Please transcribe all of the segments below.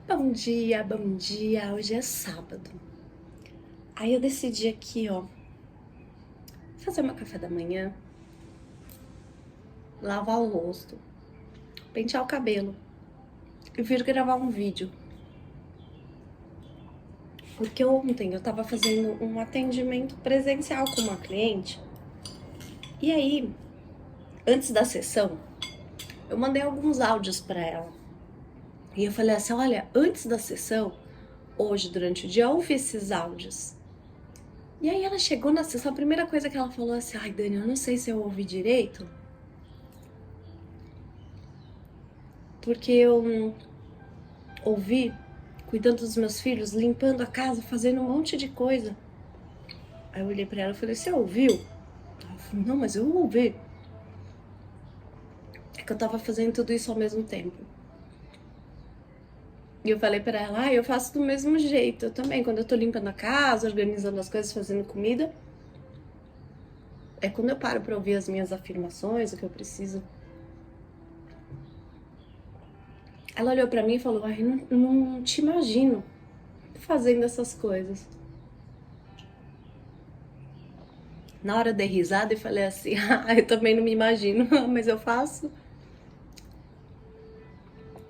Bom dia, bom dia. Hoje é sábado. Aí eu decidi aqui, ó, fazer meu café da manhã, lavar o rosto, pentear o cabelo e vir gravar um vídeo. Porque ontem eu tava fazendo um atendimento presencial com uma cliente. E aí, antes da sessão, eu mandei alguns áudios pra ela. E eu falei assim: olha, antes da sessão, hoje, durante o dia, ouve esses áudios. E aí ela chegou na sessão, a primeira coisa que ela falou assim: ai, Dani, eu não sei se eu ouvi direito, porque eu ouvi cuidando dos meus filhos, limpando a casa, fazendo um monte de coisa. Aí eu olhei pra ela e falei: você ouviu? Ela falou: não, mas eu ouvi. É que eu tava fazendo tudo isso ao mesmo tempo. E eu falei pra ela: eu faço do mesmo jeito. Eu também, quando eu tô limpando a casa, organizando as coisas, fazendo comida, é quando eu paro pra ouvir as minhas afirmações, o que eu preciso. Ela olhou pra mim e falou: ai, não te imagino fazendo essas coisas. Na hora eu dei risada e falei assim: eu também não me imagino, mas eu faço.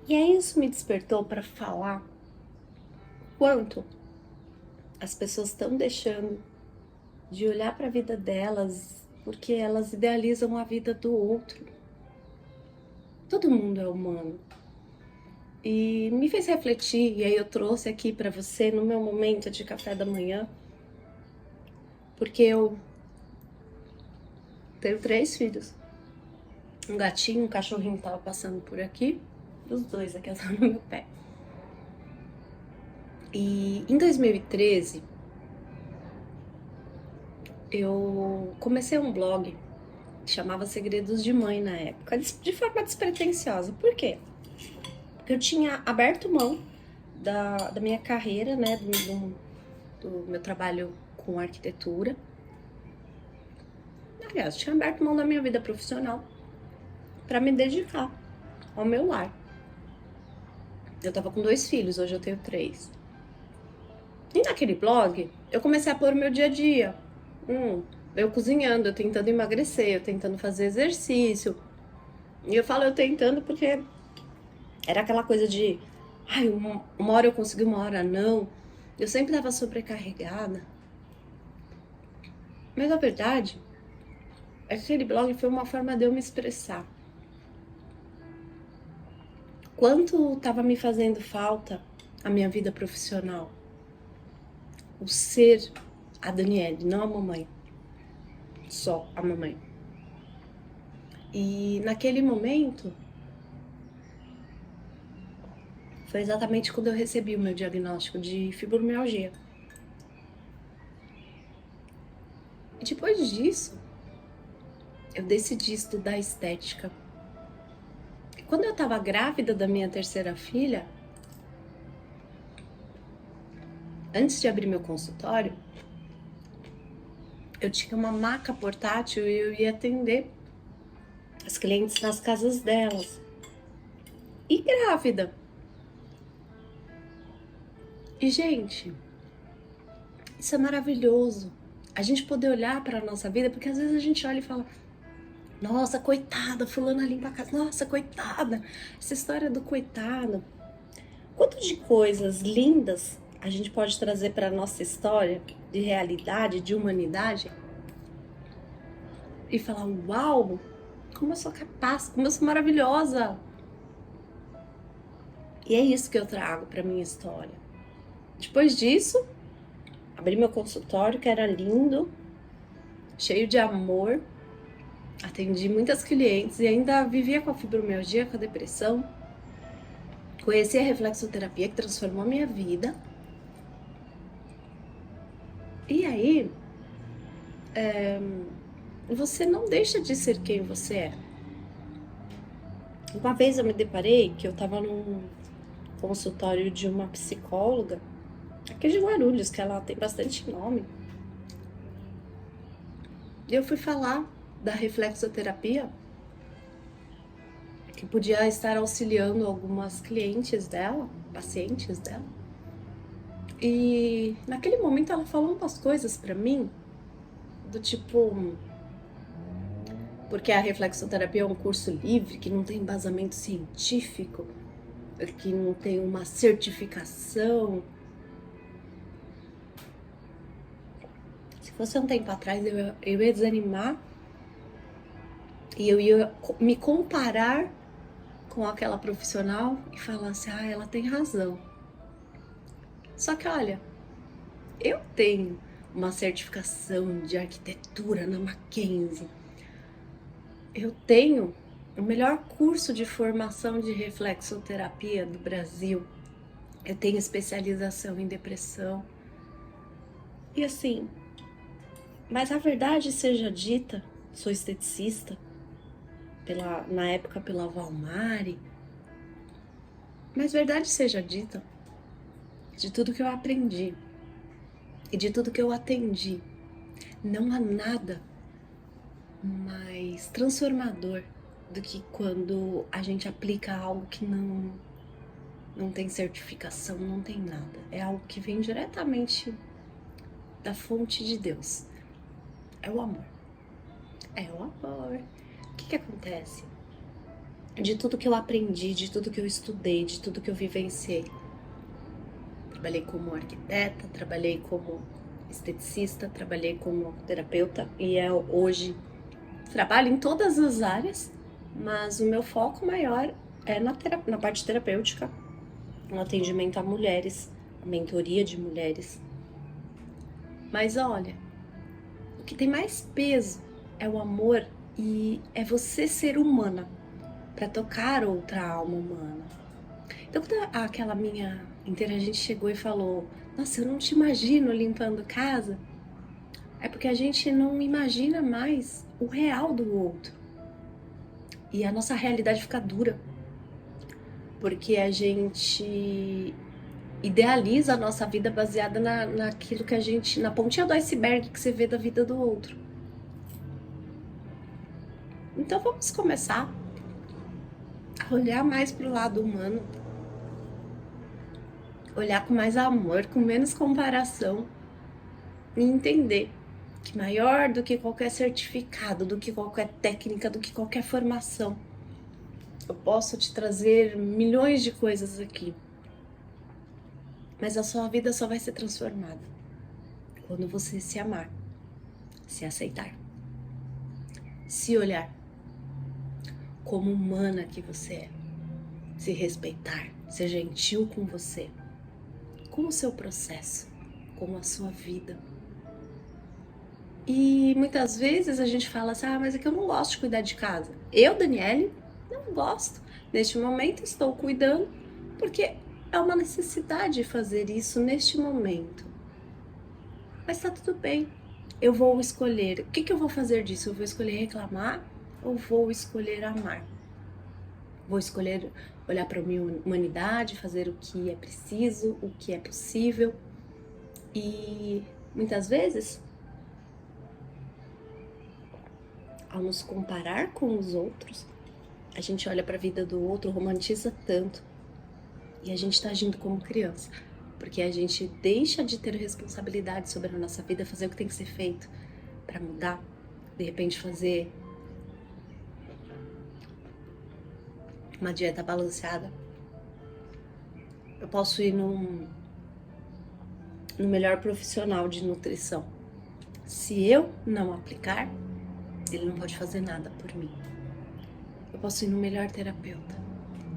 E aí isso me despertou para falar quanto as pessoas estão deixando de olhar para a vida delas porque elas idealizam a vida do outro. Todo mundo é humano. E me fez refletir, e aí eu trouxe aqui para você no meu momento de café da manhã, porque eu tenho 3 filhos. Um gatinho, um cachorrinho tava passando por aqui, os dois aqui no meu pé. E em 2013, eu comecei um blog que chamava Segredos de Mãe na época, de forma despretensiosa. Por quê? Porque eu tinha aberto mão da minha carreira, né, do meu trabalho com arquitetura. Aliás, tinha aberto mão da minha vida profissional para me dedicar ao meu lar. Eu tava com 2 filhos, hoje eu tenho 3. E naquele blog, eu comecei a pôr o meu dia a dia. Eu cozinhando, eu tentando emagrecer, eu tentando fazer exercício. E eu falo eu tentando porque era aquela coisa de, ai, uma hora eu consegui, uma hora não. Eu sempre estava sobrecarregada. Mas a verdade é que aquele blog foi uma forma de eu me expressar. Quanto estava me fazendo falta a minha vida profissional. O ser a Daniele, não a mamãe. Só a mamãe. E naquele momento, foi exatamente quando eu recebi o meu diagnóstico de fibromialgia. E depois disso, eu decidi estudar estética. E quando eu estava grávida da minha 3ª filha, antes de abrir meu consultório, eu tinha uma maca portátil e eu ia atender as clientes nas casas delas. E grávida. E, gente, isso é maravilhoso. A gente poder olhar para a nossa vida, porque às vezes a gente olha e fala: nossa, coitada, fulana limpa a casa. Nossa, coitada. Essa história do coitado. Quanto de coisas lindas a gente pode trazer para a nossa história de realidade, de humanidade, e falar: uau, como eu sou capaz, como eu sou maravilhosa. E é isso que eu trago para minha história. Depois disso, abri meu consultório, que era lindo, cheio de amor. Atendi muitas clientes e ainda vivia com a fibromialgia, com a depressão. Conheci a reflexoterapia, que transformou a minha vida. E aí, você não deixa de ser quem você é. Uma vez eu me deparei que eu estava num consultório de uma psicóloga, aqui de Guarulhos, que ela tem bastante nome. E eu fui falar da reflexoterapia, que podia estar auxiliando algumas clientes dela pacientes dela. E naquele momento ela falou umas coisas pra mim, do tipo, porque a reflexoterapia é um curso livre, que não tem embasamento científico, que não tem uma certificação. Se fosse um tempo atrás, eu ia desanimar e eu ia me comparar com aquela profissional e falar assim, ela tem razão. Só que olha, eu tenho uma certificação de arquitetura na Mackenzie. Eu tenho o melhor curso de formação de reflexoterapia do Brasil. Eu tenho especialização em depressão. E assim, mas a verdade seja dita, sou esteticista, na época pela Valmari, mas verdade seja dita, de tudo que eu aprendi e de tudo que eu atendi, não há nada mais transformador do que quando a gente aplica algo que não tem certificação, não tem nada. É algo que vem diretamente da fonte de Deus. É o amor. É o amor. O que acontece? De tudo que eu aprendi, de tudo que eu estudei, de tudo que eu vivenciei. Trabalhei como arquiteta, trabalhei como esteticista, trabalhei como terapeuta e hoje trabalho em todas as áreas, mas o meu foco maior é na parte terapêutica, no atendimento a mulheres, a mentoria de mulheres. Mas olha, o que tem mais peso é o amor e é você ser humana para tocar outra alma humana. Então quando aquela minha interagente chegou e falou, nossa, eu não te imagino limpando casa, é porque a gente não imagina mais o real do outro. E a nossa realidade fica dura. Porque a gente idealiza a nossa vida baseada naquilo que a gente, na pontinha do iceberg que você vê da vida do outro. Então vamos começar a olhar mais pro lado humano, olhar com mais amor, com menos comparação e entender que maior do que qualquer certificado, do que qualquer técnica, do que qualquer formação, eu posso te trazer milhões de coisas aqui, mas a sua vida só vai ser transformada quando você se amar, se aceitar, se olhar como humana que você é, se respeitar, ser gentil com você, com o seu processo, com a sua vida. E muitas vezes a gente fala assim, mas é que eu não gosto de cuidar de casa. Eu, Daniele, não gosto. Neste momento estou cuidando porque é uma necessidade fazer isso neste momento. Mas tá tudo bem. Eu vou escolher. O que eu vou fazer disso? Eu vou escolher reclamar ou vou escolher amar? Vou escolher olhar para a minha humanidade, fazer o que é preciso, o que é possível. E muitas vezes, ao nos comparar com os outros, a gente olha para a vida do outro, romantiza tanto e a gente está agindo como criança, porque a gente deixa de ter responsabilidade sobre a nossa vida, fazer o que tem que ser feito para mudar, de repente fazer uma dieta balanceada. Eu posso ir no melhor profissional de nutrição. Se eu não aplicar, ele não pode fazer nada por mim. Eu posso ir no melhor terapeuta.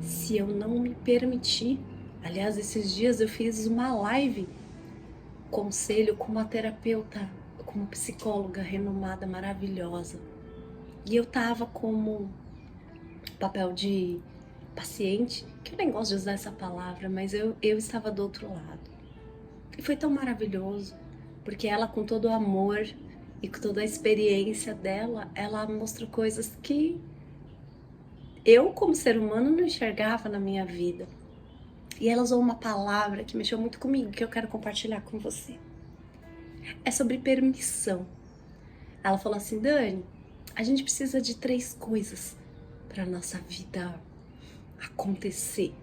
Se eu não me permitir, aliás, esses dias eu fiz uma live, conselho com uma terapeuta, com uma psicóloga renomada, maravilhosa. E eu tava como papel de paciente, que eu nem gosto de usar essa palavra, mas eu estava do outro lado. E foi tão maravilhoso, porque ela, com todo o amor e com toda a experiência dela, ela mostrou coisas que eu, como ser humano, não enxergava na minha vida. E ela usou uma palavra que mexeu muito comigo, que eu quero compartilhar com você. É sobre permissão. Ela falou assim, Dani, a gente precisa de 3 coisas para nossa vida acontecer.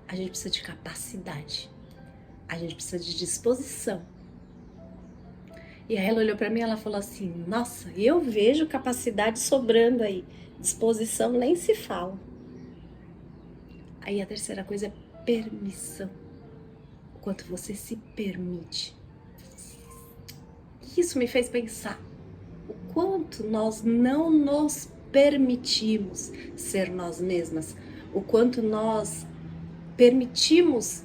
a gente precisa de capacidade, a gente precisa de disposição. E aí ela olhou pra mim e ela falou assim, nossa, eu vejo capacidade sobrando aí, disposição nem se fala. Aí a terceira coisa é permissão, o quanto você se permite. Isso me fez pensar o quanto nós não nos permitimos ser nós mesmas, o quanto nós permitimos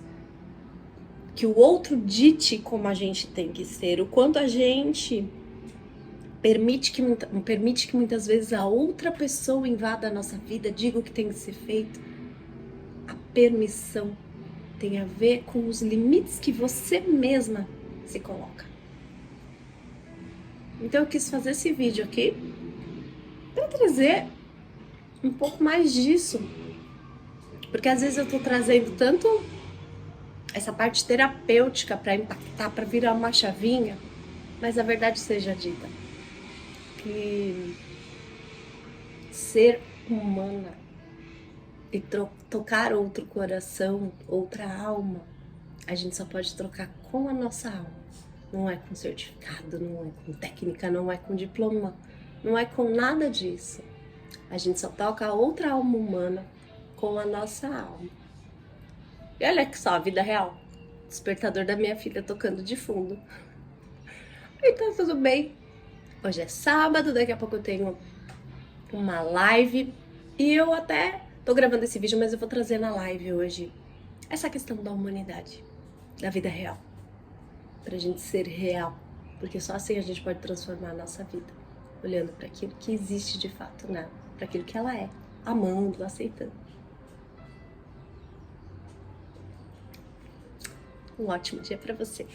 que o outro dite como a gente tem que ser, o quanto a gente permite que muitas vezes a outra pessoa invada a nossa vida, diga o que tem que ser feito. A permissão tem a ver com os limites que você mesma se coloca. Então eu quis fazer esse vídeo aqui para trazer um pouco mais disso, porque às vezes eu tô trazendo tanto essa parte terapêutica para impactar, para virar uma chavinha, mas a verdade seja dita, que ser humana e tocar outro coração, outra alma, a gente só pode trocar com a nossa alma. Não é com certificado, não é com técnica, não é com diploma, não é com nada disso. A gente só toca outra alma humana com a nossa alma. E olha que só, a vida real. Despertador da minha filha tocando de fundo. Então tudo bem. Hoje é sábado, daqui a pouco eu tenho uma live. E eu até tô gravando esse vídeo, mas eu vou trazer na live hoje essa questão da humanidade, da vida real. Pra gente ser real. Porque só assim a gente pode transformar a nossa vida. Olhando para aquilo que existe de fato, né? Para aquilo que ela é. Amando, aceitando. Um ótimo dia para você.